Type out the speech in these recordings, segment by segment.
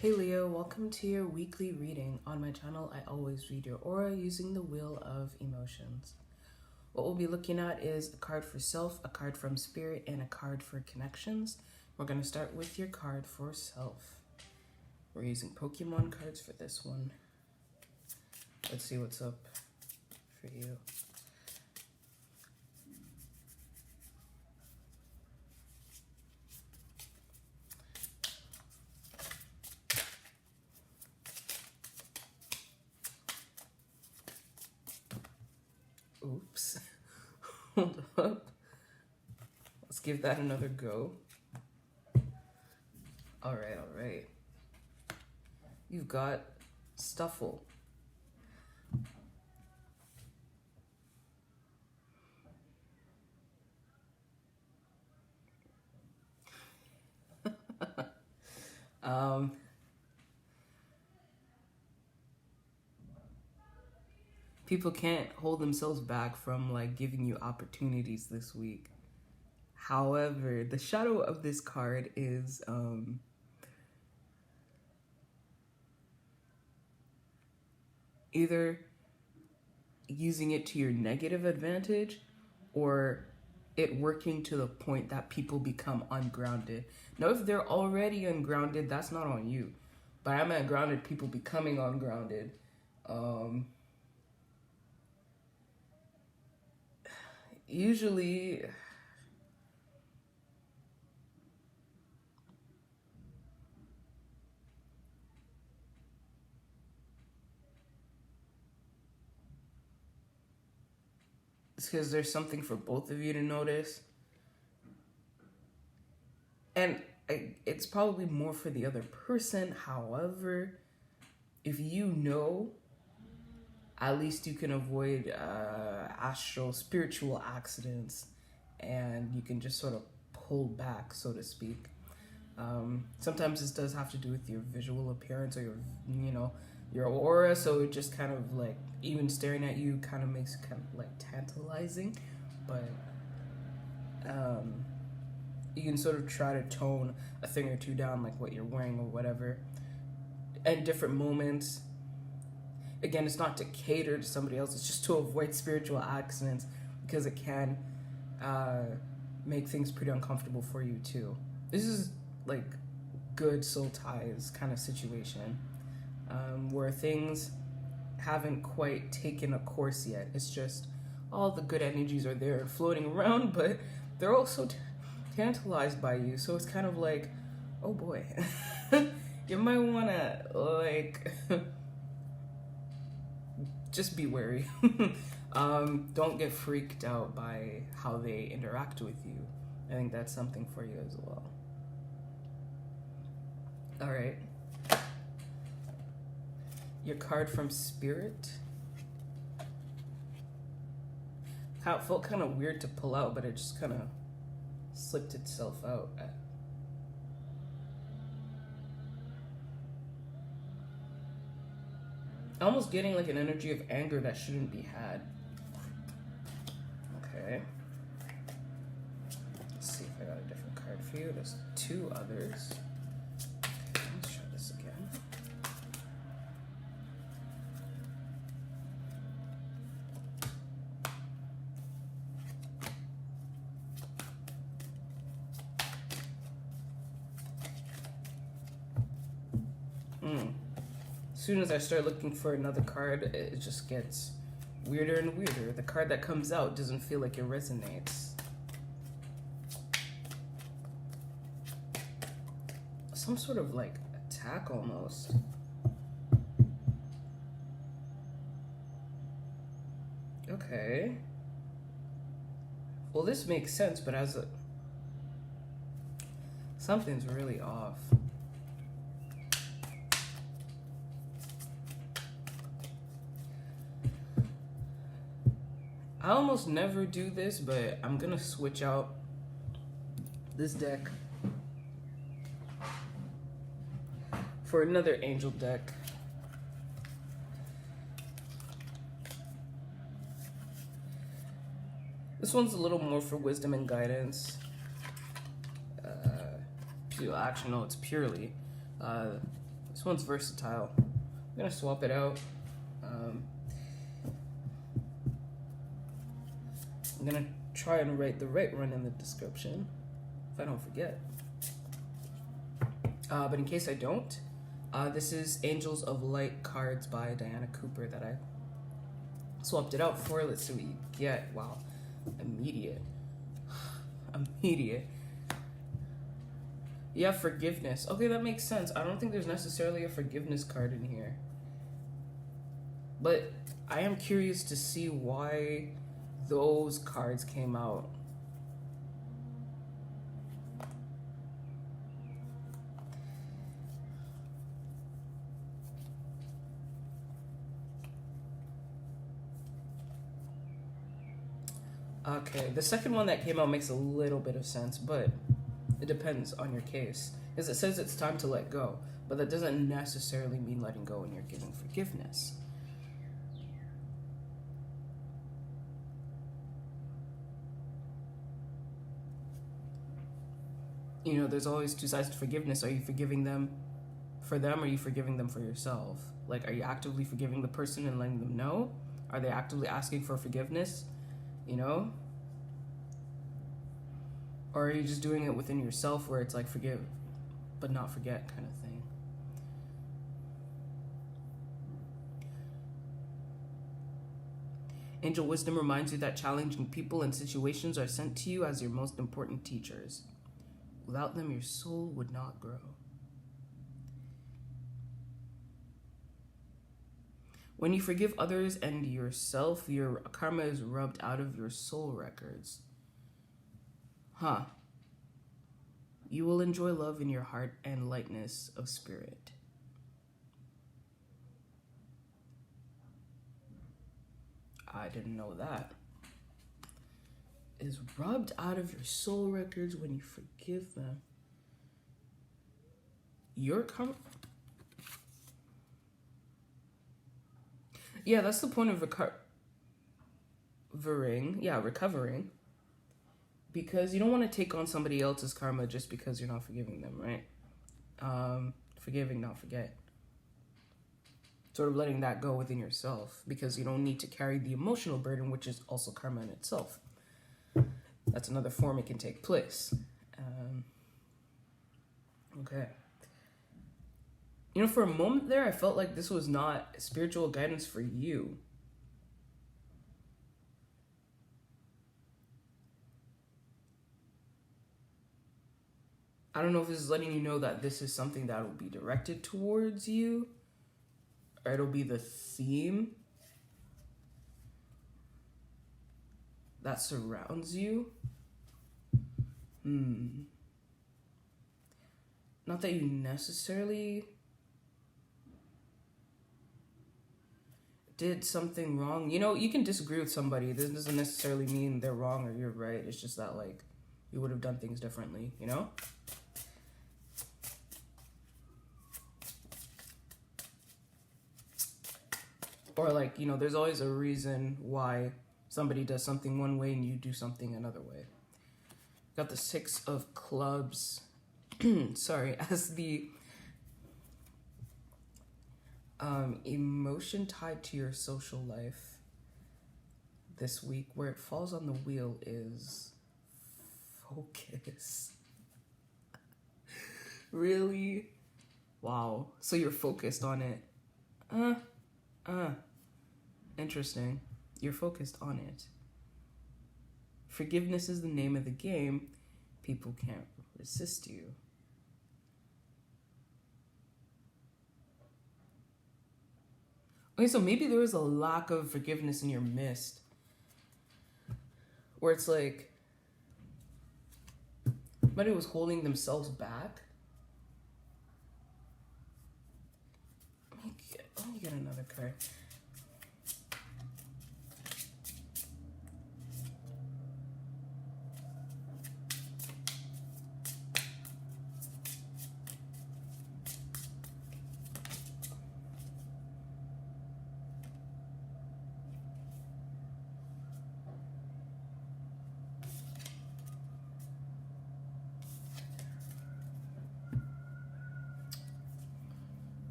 Hey Leo, welcome to your weekly reading. On my channel, I always read your aura using the Wheel of Emotions. What we'll be looking at is a card for self, a card from spirit, and a card for connections. We're going to start with your card for self. We're using Pokemon cards for this one. Let's see what's up for you. Oops. Hold up. Let's give that another go. All right. You've got Stuffle. People can't hold themselves back from giving you opportunities this week. However, the shadow of this card is either using it to your negative advantage or it working to the point that people become ungrounded. Now, if they're already ungrounded, that's not on you. But I'm at grounded people becoming ungrounded. Usually, it's because there's something for both of you to notice. And it's probably more for the other person. However, if you know, at least you can avoid astral, spiritual accidents, and you can just sort of pull back, so to speak. Sometimes this does have to do with your visual appearance or your aura, so it just kind of even staring at you kind of makes it kind of tantalizing, but you can sort of try to tone a thing or two down, like what you're wearing or whatever, at different moments. Again, it's not to cater to somebody else, it's just to avoid spiritual accidents, because it can make things pretty uncomfortable for you too. This is good soul ties kind of situation, where things haven't quite taken a course yet. It's just all the good energies are there floating around, but they're also tantalized by you. So it's kind of like, oh boy, you might want to just be wary. Don't get freaked out by how they interact with you. I think that's something for you as well. All right. Your card from spirit. It felt kind of weird to pull out, but it just kind of slipped itself out. Almost getting an energy of anger that shouldn't be had. Okay. Let's see if I got a different card for you. There's two others. Okay, let's try this again. As soon as I start looking for another card, it just gets weirder and weirder. The card that comes out doesn't feel like it resonates. Some sort of attack almost. Okay. Well, this makes sense, but something's really off. I almost never do this, but I'm gonna switch out this deck for another angel deck. This one's a little more for wisdom and guidance. Actually, no, it's purely This one's versatile. I'm gonna swap it out. I'm gonna try and write the right one in the description if I don't forget. But in case I don't, this is Angels of Light cards by Diana Cooper that I swapped it out for. Let's see what you get. Wow. Immediate. Immediate. Yeah, forgiveness. Okay, that makes sense. I don't think there's necessarily a forgiveness card in here. But I am curious to see why those cards came out. Okay, the second one that came out makes a little bit of sense, but it depends on your case. Because it says it's time to let go, but that doesn't necessarily mean letting go when you're giving forgiveness. You know, there's always two sides to forgiveness. Are you forgiving them for them, or are you forgiving them for yourself? Like, are you actively forgiving the person and letting them know? Are they actively asking for forgiveness? You know? Or are you just doing it within yourself where it's like forgive but not forget kind of thing? Angel wisdom reminds you that challenging people and situations are sent to you as your most important teachers. Without them, your soul would not grow. When you forgive others and yourself, your karma is rubbed out of your soul records. Huh. You will enjoy love in your heart and lightness of spirit. I didn't know that. Is rubbed out of your soul records when you forgive them. Your karma. Yeah, that's the point of recovering. Yeah, recovering. Because you don't want to take on somebody else's karma just because you're not forgiving them, right? Forgiving, not forget. Sort of letting that go within yourself because you don't need to carry the emotional burden, which is also karma in itself. That's another form it can take place. Okay. You know, for a moment there, I felt like this was not spiritual guidance for you. I don't know if this is letting you know that this is something that will be directed towards you, or it'll be the theme that surrounds you. Not that you necessarily did something wrong. You know, you can disagree with somebody. This doesn't necessarily mean they're wrong or you're right. It's just that, like, you would have done things differently, you know? Or, like, you know, there's always a reason why somebody does something one way and you do something another way. Got the 6 of clubs, sorry, as the emotion tied to your social life this week, where it falls on the wheel, is focus. Really? Wow. So you're focused on it. Interesting. You're focused on it. Forgiveness is the name of the game. People can't resist you. Okay, so maybe there was a lack of forgiveness in your midst. Where it's like, somebody was holding themselves back. Let me get another card.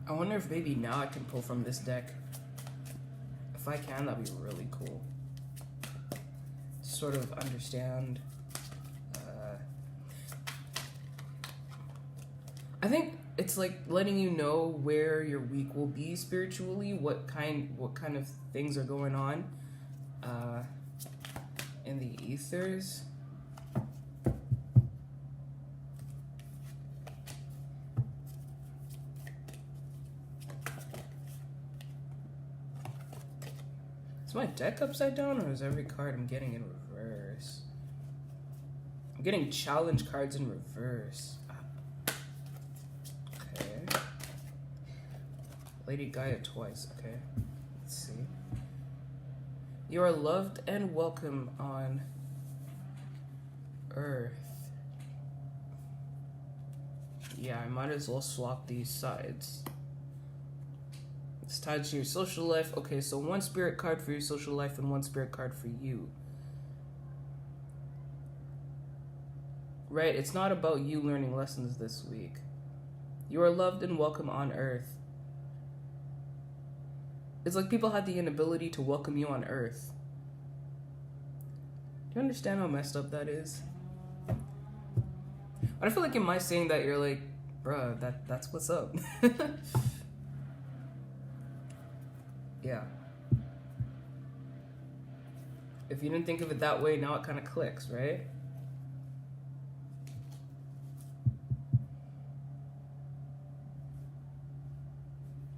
I wonder if maybe now I can pull from this deck. If I can, that'd be really cool. Sort of understand. I think it's like letting you know where your week will be spiritually, what kind of things are going on in the ethers. Is my deck upside down, or is every card I'm getting in reverse? I'm getting challenge cards in reverse. Okay. Lady Gaia twice. Okay. Let's see. You are loved and welcome on Earth. Yeah, I might as well swap these sides. It's tied to your social life. Okay, so one spirit card for your social life and one spirit card for you. Right? It's not about you learning lessons this week. You are loved and welcome on Earth. It's like people had the inability to welcome you on Earth. Do you understand how messed up that is? But I feel like in my saying that, you're like, bruh, that's what's up. Yeah. If you didn't think of it that way, now it kind of clicks, right?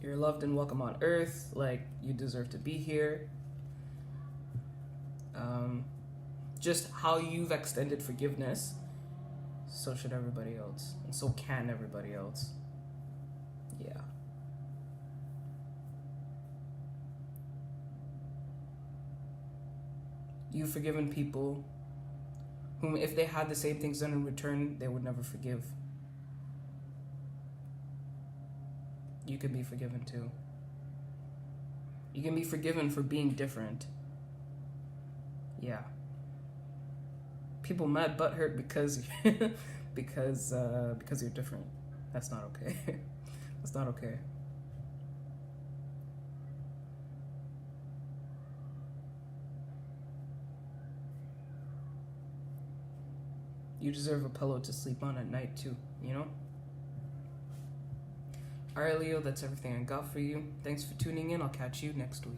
You're loved and welcome on Earth, like you deserve to be here. Just how you've extended forgiveness, so should everybody else, and so can everybody else. Yeah. You've forgiven people whom, if they had the same things done in return, they would never forgive. You can be forgiven too. You can be forgiven for being different. Yeah. People mad butthurt because because you're different. That's not okay. That's not okay. You deserve a pillow to sleep on at night too, you know? Alright, Leo, that's everything I got for you. Thanks for tuning in. I'll catch you next week.